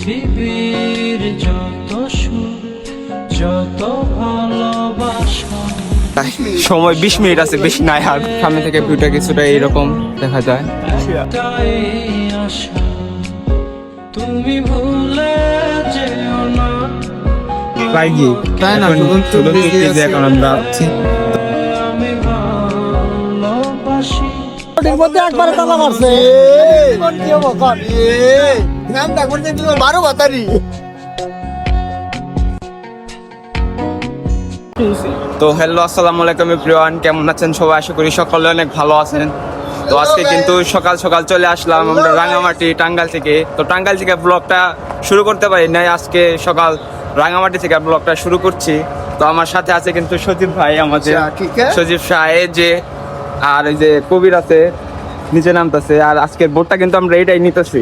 পৃথিবীর যত সুখ যত ভালোবাসা সময় 20 মিনিট আছে, বেশি নাই। আর সামনে থেকে ভিউটা কিছুটা এইরকম দেখা যায়। একটাই আশা তুমি ভুলে যেও না তাই না? এখন আমরা আছি। আমি ভালোবাসি মধ্যে একবারে তালা মারছে কি হবো কর নাম দেখুন যে 12 বাতারি। তো হ্যালো, আসসালামু আলাইকুম এভরিওয়ান, কেমন আছেন সবাই? আশা করি সকলে অনেক ভালো আছেন। তো আজকে কিন্তু সকাল সকাল চলে আসলাম আমরা রাঙামাটি টাঙ্গাইল থেকে। তো টাঙ্গাইল থেকে ব্লগটা শুরু করতে পারি নাই, আজকে সকাল রাঙামাটি থেকে ব্লগটা শুরু করছি। তো আমার সাথে আছে কিন্তু সজীব ভাই, আমাদের সজীব সাহেব যে, আর এই যে কবির আছে নিচে নামতেছে। আর আজকের বোর্ডটা কিন্তু আমরা এটাই নিতেছি।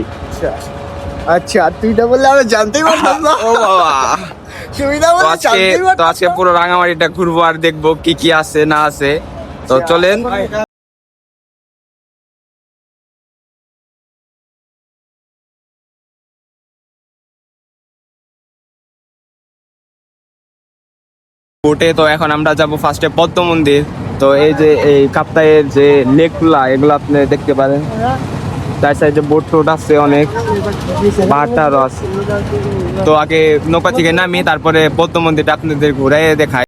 আচ্ছা তুই না বললে আমি জানতেই পারতাম না। ও বাবা, তুই না বললে জানতেই তো পারতাম আজকে পুরো রাঙামাটিটা ঘুরবো আর দেখবো কি কি আছে না আছে। তো চলেন। বোটে তো এখন আমরা যাব ফার্স্টে পদ্ম মন্দির। তো এই যে এই কাপ্তাইয়ের যে লেকগুলা, এগুলো আপনি দেখতে পারেন। তার সাইডে বোট টোট আছে অনেক, পাহাড়টারও আছে। তো আগে নৌকা থেকে নামি তারপরে পদ্ম মন্দিরটা আপনাদের ঘুরে দেখায়।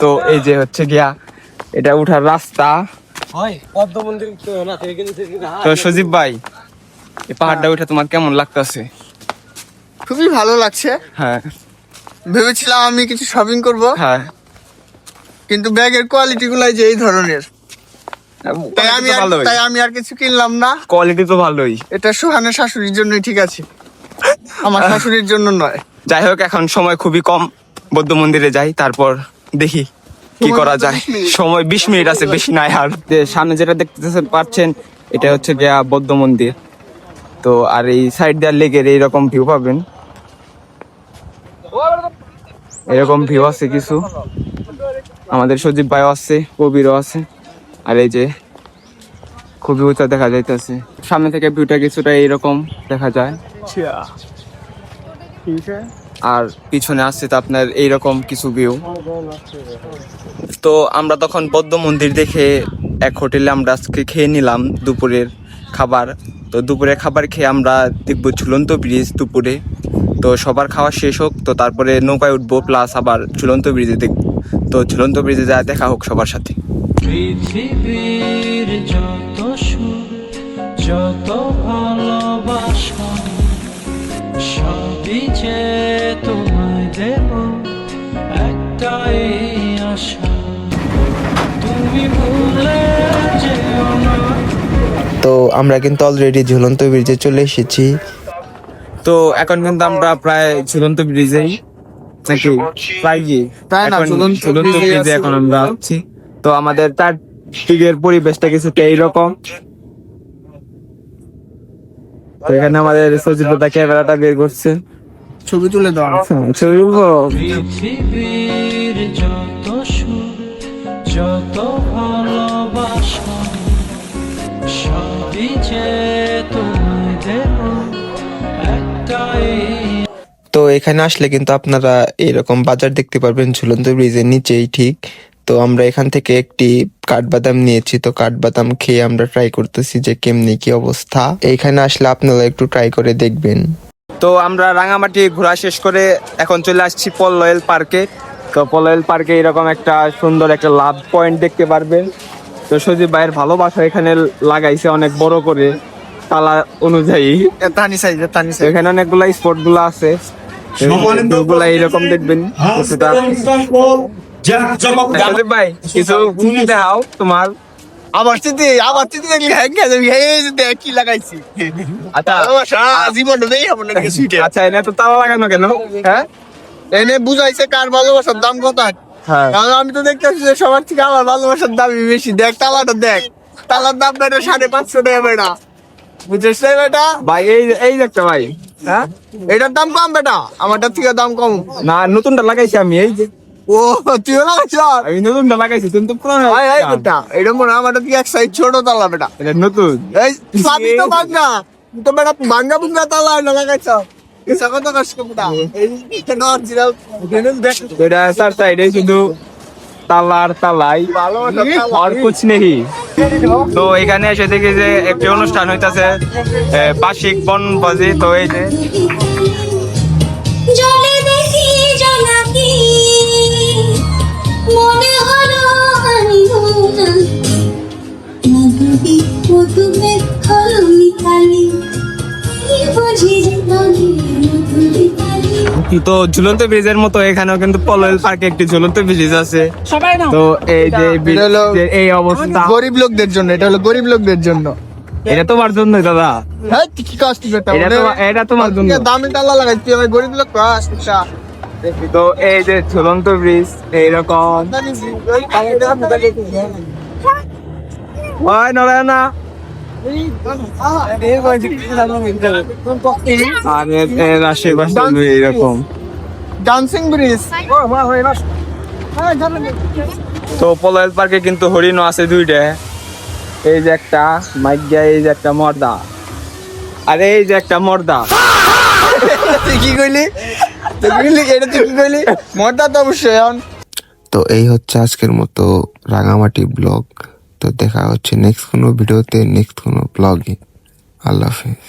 তো এই যে হচ্ছে গিয়া এটা উঠার রাস্তা। তো সজীব ভাই, এই পাহাড়টা উঠে তোমার কেমন লাগতেছে? খুবই ভালো লাগছে। হ্যাঁ ভেবেছিলাম আমি কিছু শপিং করব, হ্যাঁ, কিন্তু ব্যাগের কোয়ালিটি গুলাই যে এই ধরনের, তাই আমি আর কিছু কিনলাম না। কোয়ালিটি তো ভালোই। এটা সুহানের শাশুড়ির জন্যই ঠিক আছে, আমার শাশুড়ির জন্য নয়। যাই হোক, এখন সময় খুবই কম, বৌদ্ধ মন্দিরে যাই, তারপর দেখি কি করা যায়। সময় 20 মিনিট আছে, বেশি নাই। আর সামনে যেটা দেখতে পাচ্ছেন এটা হচ্ছে গিয়া বৌদ্ধ মন্দির। তো আর এই সাইড দিয়ে লেগের এইরকম ভিউ পাবেন, এরকম ভিউ আছে কিছু। আমাদের সজীব ভাইও আছে, কবিরও আছে। আর এই যে খুবই উঁচা দেখা যাইতেছে, সামনে থেকে ভিউটা কিছুটা এইরকম দেখা যায়। আর পিছনে আসছে তো আপনার এইরকম কিছু ভিউ। তো আমরা তখন বৌদ্ধ মন্দির দেখে এক হোটেলে আমরা আজকে খেয়ে নিলাম দুপুরের খাবার। তো দুপুরের খাবার খেয়ে আমরা দেখবো ঝুলন্ত ব্রিজ দুপুরে। তো সবার খাওয়া শেষ হোক, তো তারপরে নৌকায় উঠবো, প্লাস আবার ঝুলন্ত ব্রিজে দেখবো। তো ঝুলন্ত ব্রিজে যা দেখা হোক সবার সাথে। পৃথিবীর যত সুখ যত ভালোবাসা সবই যে তোমায় দেব, একটাই আশা তুমি ভুলে যেও না। তো আমরা কিন্তু অলরেডি ঝুলন্ত ব্রিজে চলে এসেছি। তো এখন কিন্তু আমরা প্রায় ঝুলন্ত ব্রিজেই নাকি প্রায় তাই না, এখন ঝুলন্ত ঝুলন্ত ব্রিজে ব্রিজে এখন আমরা আছি। তো আমাদের তার দিকের পরিবেশটা কিছুটা এইরকম। তো এখানে আমাদের সচিবতা ক্যামেরাটা বের করছে, ছবি তুলে দাও। ছবি তুলবো। পৃথিবীর যত সুখ যত ভালোবাসা সবই যে তোমায় দেব, একটাই। তো এখানে আসলে কিন্তু আপনারা এরকম বাজার দেখতে পারবেন ঝুলন্ত ব্রিজের নিচেই ঠিক। তো আমরা এখান থেকে একটি কাঠবাদাম নিয়েছি, তো কাঠবাদাম খেয়ে আমরা ট্রাই করতেছি যে কেমনি কি অবস্থা। এইখানে আসলে আপনারা একটু ট্রাই করে দেখবেন। তো আমরা রাঙামাটি ঘোরা শেষ করে এখন চলে আসছি পলয়েল পার্কে। তো পলয়েল পার্কে এরকম একটা সুন্দর একটা লাভ পয়েন্ট দেখতে পারবেন। তো সজীব ভাইয়ের ভালোবাসা এখানে লাগাইছে অনেক বড় করে তালা অনুযায়ী। এখানে অনেকগুলা স্পট গুলা আছে, গুলা এইরকম দেখবেন। সজীব ভাই কিছু দেখাও তোমার। আবার দেখলি দেখ কি লাগাইছি। জীবনটা দেই আমার নাকি সুইটে। আচ্ছা, এনে তো তালা লাগানো কেন? হ্যাঁ, এনে বুঝাইছে কার ভালোবাসার দাম কত। হ্যাঁ, কারণ আমি তো দেখতেছি যে সবার থেকে আমার ভালোবাসার দামই বেশি। দেখ তালাটা দেখ, তালার দাম বেটা 550 টাকা বেটা, বুঝছিস না বেটা? ভাই এই দেখতে ভাই হ্যাঁ এটার দাম কম বেটা, আমারটার থেকে দাম কম। না নতুনটা লাগাইছি আমি, এই যে ও তুইও লাগাইছ? আমি নতুনটা লাগাইছি, তুমি তো পুরনো বেটা এটা মনে হয় আমারটা থেকে এক সাইজ ছোট তালা বেটা। এটা নতুন। এই চাবি তো ভাঙ্গা, তুই তো বেটা ভাঙ্গা বুঙ্গা তালা না লাগাইছ। এসা কথা কষ্ট বেটা, এই এটা অরিজিনাল এটা স্যার সাইডে শুধু তালার তালাই, ভালো একটা তালা। আর কুছ নেই। তো এখানে এসে দেখি যে একটি অনুষ্ঠান হইতাছে, বার্ষিক বনভোজি। তো এই যে জলে দেখি জলাকি মনে হলো আমি না নদী মধুমে খলমি কালি বুঝি জীবনে মধুরি কালি। তো ঝুলন্ত ব্রিজের মতো এখানেও কিন্তু পলল পার্কে একটি ঝুলন্ত ব্রিজ আছে। তো এই যে এটা হলো এই অবস্থা, গরিব লোকদের জন্য, এটা হলো গরিব লোকদের জন্য। এটা তোমার জন্য দাদা, হ্যাঁ কি কষ্ট বেটা, এটা তোমার জন্য। দামি তালা লাগাইছি, আমি গরিব লোক আচ্ছা। তো এই যে ঝুলন্ত ব্রিজ এইরকম হয় নড়ে না, আর এর আশেপাশে এইরকম। Dancing bridge. তো পলল পার্কে কিন্তু হরিণও আছে দুইটা, এই যে একটা মাইগা, এই যে একটা মর্দা, আর এই যে একটা মর্দা। তুই কি কইলি? তুই কি কইলি? এটা তুই কি কইলি? মরটা তো অবশ্যই এখন। তো এই হচ্ছে আজকের মতো রাঙামাটি ব্লগ। তো দেখা হচ্ছে নেক্সট কোনো ভিডিওতে, নেক্সট কোনো ব্লগে। আল্লাহ হাফেজ।